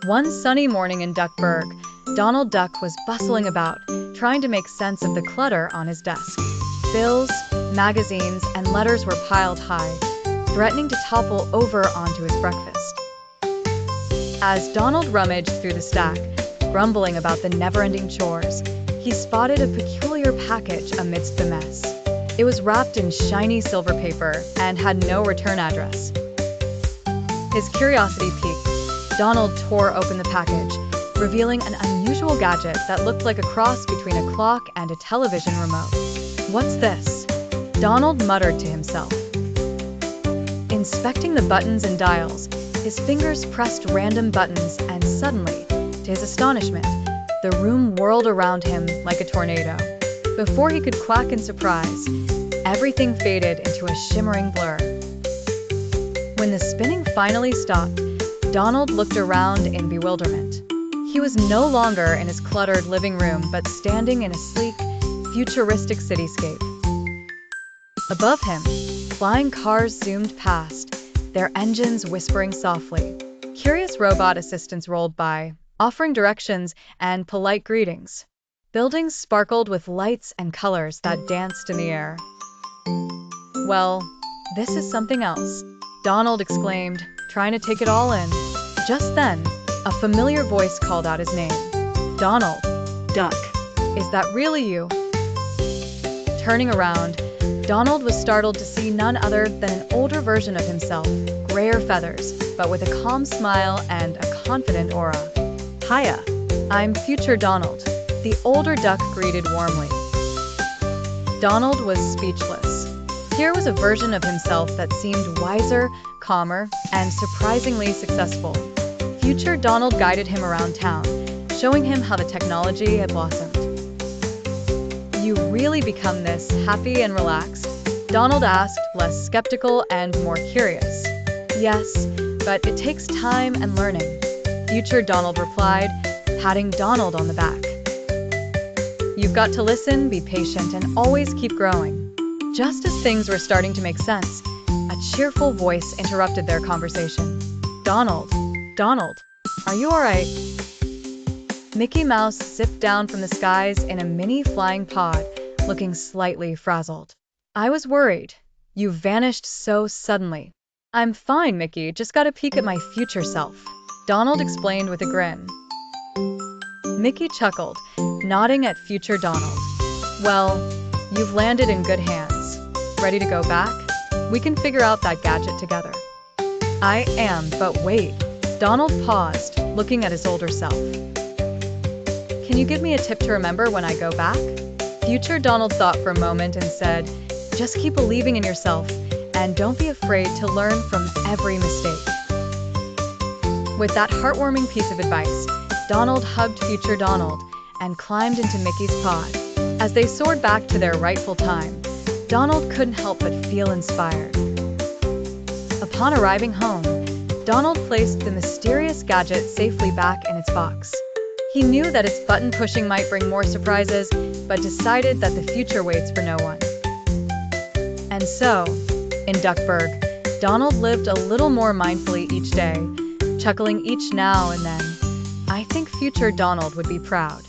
One sunny morning in Duckburg, Donald Duck was bustling about, trying to make sense of the clutter on his desk. Bills, magazines, and letters were piled high, threatening to topple over onto his breakfast. As Donald rummaged through the stack, grumbling about the never-ending chores, he spotted a peculiar package amidst the mess. It was wrapped in shiny silver paper and had no return address. His curiosity piqued. Donald tore open the package, revealing an unusual gadget that looked like a cross between a clock and a television remote. "What's this?" Donald muttered to himself. Inspecting the buttons and dials, his fingers pressed random buttons, and suddenly, to his astonishment, the room whirled around him like a tornado. Before he could quack in surprise, everything faded into a shimmering blur. When the spinning finally stopped, Donald looked around in bewilderment. He was no longer in his cluttered living room, but standing in a sleek, futuristic cityscape. Above him, flying cars zoomed past, their engines whispering softly. Curious robot assistants rolled by, offering directions and polite greetings. Buildings sparkled with lights and colors that danced in the air. "Well, this is something else," Donald exclaimed, trying to take it all in. Just then, a familiar voice called out his name. "Donald, Duck, is that really you?" Turning around, Donald was startled to see none other than an older version of himself, grayer feathers, but with a calm smile and a confident aura. "Hiya, I'm future Donald," the older duck greeted warmly. Donald was speechless. Here was a version of himself that seemed wiser, calmer, and surprisingly successful. Future Donald guided him around town, showing him how the technology had blossomed. "You really become this happy and relaxed?" Donald asked, less skeptical and more curious. "Yes, but it takes time and learning," Future Donald replied, patting Donald on the back. "You've got to listen, be patient, and always keep growing." Just as things were starting to make sense, a cheerful voice interrupted their conversation. "Donald, Donald, are you all right?" Mickey Mouse zipped down from the skies in a mini flying pod, looking slightly frazzled. "I was worried. You vanished so suddenly." "I'm fine, Mickey, just got a peek at my future self," Donald explained with a grin. Mickey chuckled, nodding at future Donald. "Well, you've landed in good hands. Ready to go back? We can figure out that gadget together." "I am, but wait." Donald paused, looking at his older self. "Can you give me a tip to remember when I go back?" Future Donald thought for a moment and said, "Just keep believing in yourself, and don't be afraid to learn from every mistake." With that heartwarming piece of advice, Donald hugged future Donald and climbed into Mickey's pod. As they soared back to their rightful time, Donald couldn't help but feel inspired. Upon arriving home, Donald placed the mysterious gadget safely back in its box. He knew that its button pushing might bring more surprises, but decided that the future waits for no one. And so, in Duckburg, Donald lived a little more mindfully each day, chuckling each now and then. I think future Donald would be proud.